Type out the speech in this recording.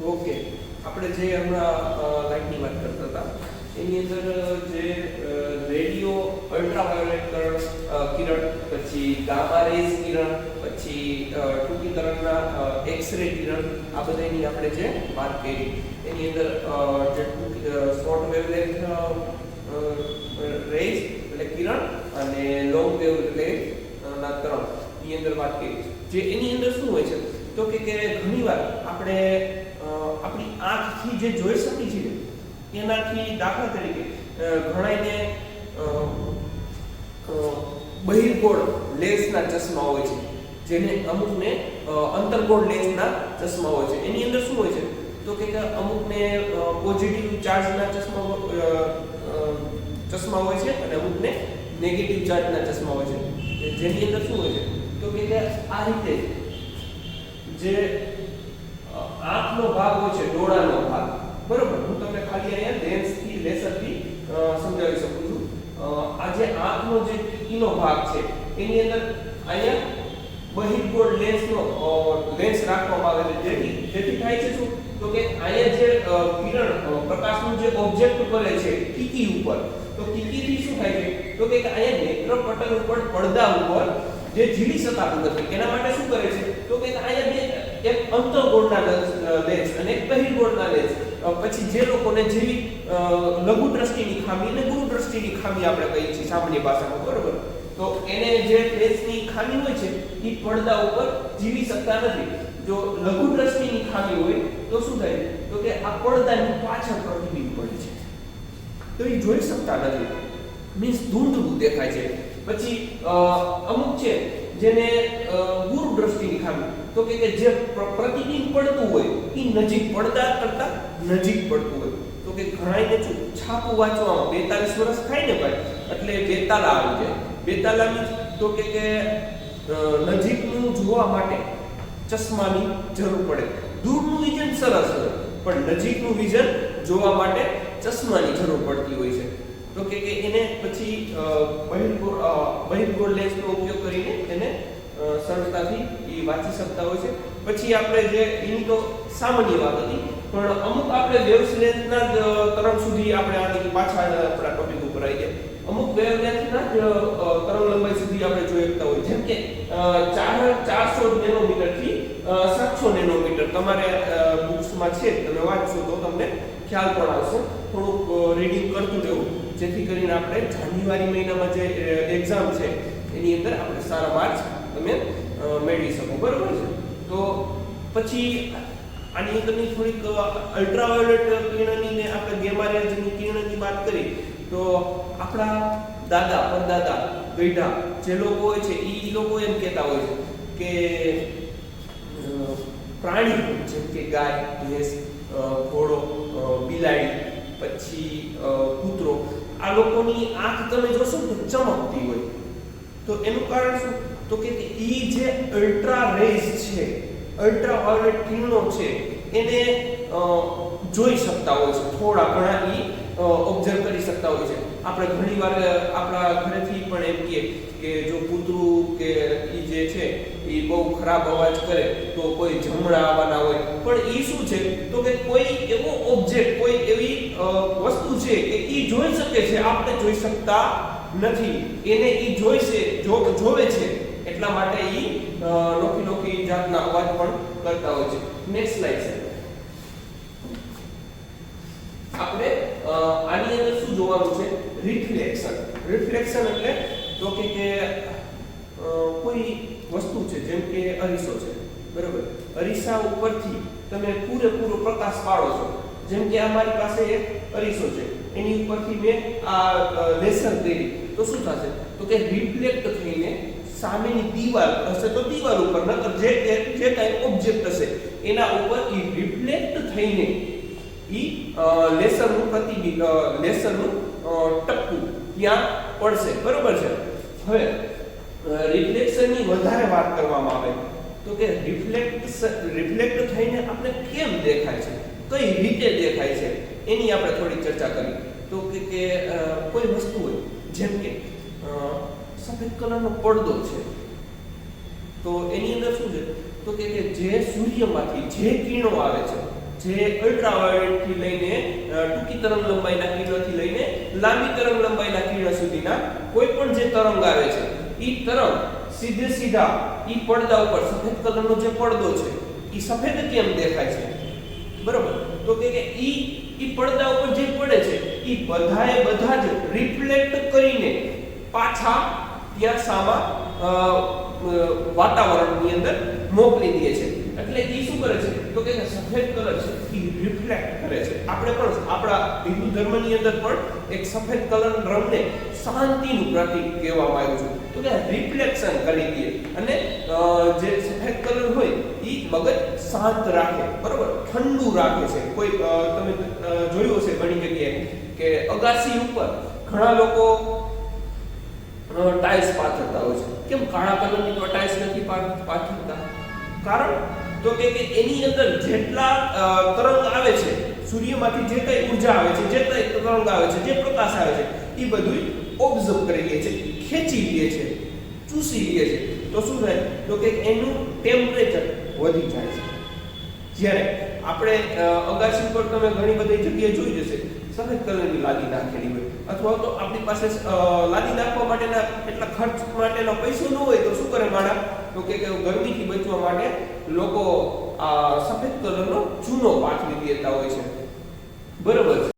Okay, આપણે જે હમણાં લાઇટની વાત કરતા હતા એની અંદર જે રેડિયો અલ્ટ્રાવાયોલેટ કિરણ, પછી ગામા રેઝ કિરણ, પછી ટૂંકી તરંગના એક્સ-રે કિરણ, આ બધાની આપણે જે વાત કરી એની અંદર જે શોર્ટ વેવલેન્થ રેઝ એટલે કિરણ અને લોંગ વેવલેન્થ ના તરંગ ની અંદર વાત કરી. જે એની અંદર શું હોય છે તો કે ઘણીવાર આપણે આપણી આંખથી જે જોઈ શકીએ છીએ એનાથી, દાખલા તરીકે ઘણાને બહિર્ગોળ લેન્સના ચશ્મા હોય છે, જેને અમુકને અંતર્ગોળ લેન્સના ચશ્મા હોય છે. એની અંદર શું હોય છે તો કે અમુકને પોઝિટિવ ચાર્જના ચશ્મા હોય છે અને અમુકને નેગેટિવ ચાર્જના ચશ્મા હોય છે. જેની અંદર શું હોય છે તો કે આ રીતે જે આંખનો ભાગ હોય છે, ડોળાનો ભાગ, બરોબર, હું તમને ખાલી અહીંયા લેન્સથી લેસરથી સમજાવી શકું છું. આ જે આંખનો જે કીનો ભાગ છે એની અંદર અહીંયા બહિર્ગોળ લેન્સ રાખવામાં આવે છે, જેથી થાય છે શું તો કે અહીંયા જે કિરણ પ્રકાશનું જે ઓબ્જેક્ટ કરે છે કીકી ઉપર, તો કીકીથી શું થાય છે તો કે અહીંયા નેત્રપટલ ઉપર, પડદા ઉપર જે ઝીલી શકાતું નથી એના માટે શું કરે છે તો કે અહીંયા એક અંતર્ગોળના લેન્સ અને એક બહિર્ગોળના લેન્સ, પછી જે લોકોને જેવી લઘુ દ્રષ્ટિની ખામી અને ગુરુ દ્રષ્ટિની ખામી આપણે કહીએ છીએ સામાન્ય ભાષામાં, બરોબર, તો એને જે લેન્સની ખામી હોય છે એ પડદા ઉપર જીવી શકતા નથી. જો લઘુ દ્રષ્ટિની ખામી હોય તો શું થાય તો કે આ પડદાની પાછળ પ્રતિબિંબ પડે છે, તો એ જોઈ શકતા નથી, મીન્સ ધૂંધળું દેખાય છે. પછી અમુક છે જેને ગુરુ દ્રષ્ટિની ખામી, તો કે જે પ્રતિબિંબ પડતું હોય એ નજીક, પડદા કરતા નજીક પડતું હોય, તો કે ઘણાને છાપું વાંચવામાં 42 વર્ષ થાય ને ભાઈ એટલે બેતાલા આવી જાય. બેતાલાની તો કે નજીકનું જોવા માટે ચશ્માની જરૂર પડે. દૂરનું વિઝન સરસ હોય પણ નજીકનું વિઝન જોવા માટે ચશ્માની જરૂર પડતી હોય છે. તો કે એને પછી બહિર્ગોળ લેન્સનો ઉપયોગ કરીને એને સરળતાથી એ વાંચી શકતા હોય છે. પછી આપણે જે એની તો સામાન્ય વાત હતી, પણ અમુક આપણે વેવલેન્થના તરંગ સુધી આપણે આની પાછા આપણા ટોપિક ઉપર આવી જાય. અમુક વેવલેન્થના તરંગ લંબાઈ સુધી આપણે જોઈ શકતા હોય, જેમ કે 400 નેનોમીટર થી 700 નેનોમીટર. તમારે બુક્સમાં છે, તમે વાંચશો તો તમને ખ્યાલ પણ આવશે. થોડુંક રીડિંગ કરતું રહેવું, જેથી કરીને આપણે જાન્યુઆરી મહિનામાં જે એક્ઝામ છે એની અંદર આપણે સારા માર્ક્સ તમે મેળવી શકો, બરોબર છે. તો પછી આની અંદરની થોડીક અલ્ટ્રાવાયોલેટ કિરણની ને આપણે ગામા રેઝની કિરણની વાત કરી તો આપણા દાદા પરદાદા ગઈઢા જે લોકો હોય છે એ લોકો એમ કહેતા હોય છે કે પ્રાણી જેમ કે ગાય, ભેંસ, ઘોડો, બિલાડી, પછી કૂતરો, આ લોકોની આંખ તમે જોશો તો ચમકતી હોય. તો એનું કારણ શું તો કે એ જે અલ્ટ્રા રેઝ છે, અલ્ટ્રાવાયોલેટ કિરણો છે એને જોઈ શકતા હોય છે, થોડા ઘણા એ ઓબ્ઝર્વ કરી શકતા હોય છે. આપણે ઘણીવાર આપણા ઘરેથી પણ એમ કહીએ કે જો કૂતરું કે એ જે છે એ બહુ ખરાબ અવાજ કરે તો કોઈ જમણા આવવાના હોય, પણ એ શું છે તો કે કોઈ એવો ઓબ્જેક્ટ, કોઈ એવી વસ્તુ છે કે એ જોઈ શકે છે, આપણે જોઈ શકતા નથી. એને એ જોવે છે એટલા માટે એ નોખી જાતના અવાજ પણ કરતા હોય છે. નેક્સ્ટ સ્લાઇડ છે. આપણે આની અંદર શું જોવાનું છે રિફ્લેક્શન. રિફ્લેક્શન એટલે તો કે કોઈ વસ્તુ છે, જેમ કે અરીસો છે, બરોબર, અરીસા ઉપરથી તમે પૂરેપૂરો પ્રકાશ પાડો છો. જેમ કે અમારી પાસે એક અરીસો છે, એની ઉપરથી મેં આ લેસર કરી તો શું થશે તો કે રિફ્લેક્ટ થઈને સામેની દીવાલ હશે તો દીવાલ ઉપર, નકર જે કાંઈ ઓબ્જેક્ટ હશે એના ઉપર એ રિફ્લેક્ટ થઈને લેસરનું પ્રતિબિંબ, લેસરનું ટપકું ત્યાં પડશે, બરોબર છે. હવે રિફ્લેક્શનની વધારે વાત કરવામાં આવે તો કે રિફ્લેક્ટ થઈને આપણે કેમ દેખાય છે, કઈ રીતે દેખાય છે એની આપણે થોડી ચર્ચા કરી. તો કે કોઈ વસ્તુ હોય, જેમ કે સફેદ કલરનો પડદો છે, તો એની અંદર શું છે તો કે જે સૂર્યમાંથી જે કિરણો આવે છે જે અલ્ટ્રાવાયોલેટ થી લઈને ટૂંકી તરંગ લંબાઈના કિરણોથી લઈને લાંબી તરંગ લંબાઈના કિરણ સુધીના કોઈ પણ જે તરંગ આવે છે ઈ તરંગ સીધા ઈ પડદા ઉપર સફેદ કલરનો જે પડદો છે ઈ સફેદ કેમ દેખાય છે બરોબર તો કે ઈ પડદા ઉપર જે પડે છે ઈ બધા જ રિફ્લેક્ટ કરીને પાછા ત્યાં સામા વાતાવરણની અંદર મોકલી દે છે એટલે ઈ શું કરે છે તો કે સફેદ કલર છે ઈ રિફ્લેક્ટ કરે છે આપણે પણ આપણા હિન્દુ ધર્મની અંદર પણ એક સફેદ કલર રંગને શાંતિનું પ્રતીક કહેવામાં આવ્યું છે તો કે રિફ્લેક્શન કરી દે અને જે સફેદ કલર હોય ઈ મગજ શાંત રાખે બરોબર ઠંડુ રાખે છે કોઈ તમે જોયું હશે ઘણી જગ્યાએ કે અગાસી ઉપર ઘણા લોકો ટાઇલ્સ પાથરતા હોય છે કેમ કાળા કલરની તો ટાઇલ્સ નથી પાથરતા કારણ તો કે એની અંદર જેટલા તરંગ આવે છે સૂર્યમાંથી જે કઈ ઊર્જા આવે છે જે કઈ તરંગ આવે છે જે પ્રકાશ આવે છે એ બધું ઓબ્ઝર્વ કરી લે છે ખેંચી લે છે ચૂસી લે છે તો શું થાય તો કે એનું ટેમ્પરેચર વધી જાય છે જ્યારે આપણે અગાસી પર તમે ઘણી બધી જગ્યાએ જોઈ જશે સફેદ કલરની લાદી નાખેલી હોય અથવા તો આપણી પાસે લાદી નાખવા માટેના એટલા ખર્ચ માટેનો પૈસો ન હોય તો શું કરે માણા તો કે ગરમીથી બચવા માટે લોકો આ સફેદ કલરનો ચૂનો પાથરી દેતા હોય છે બરોબર છે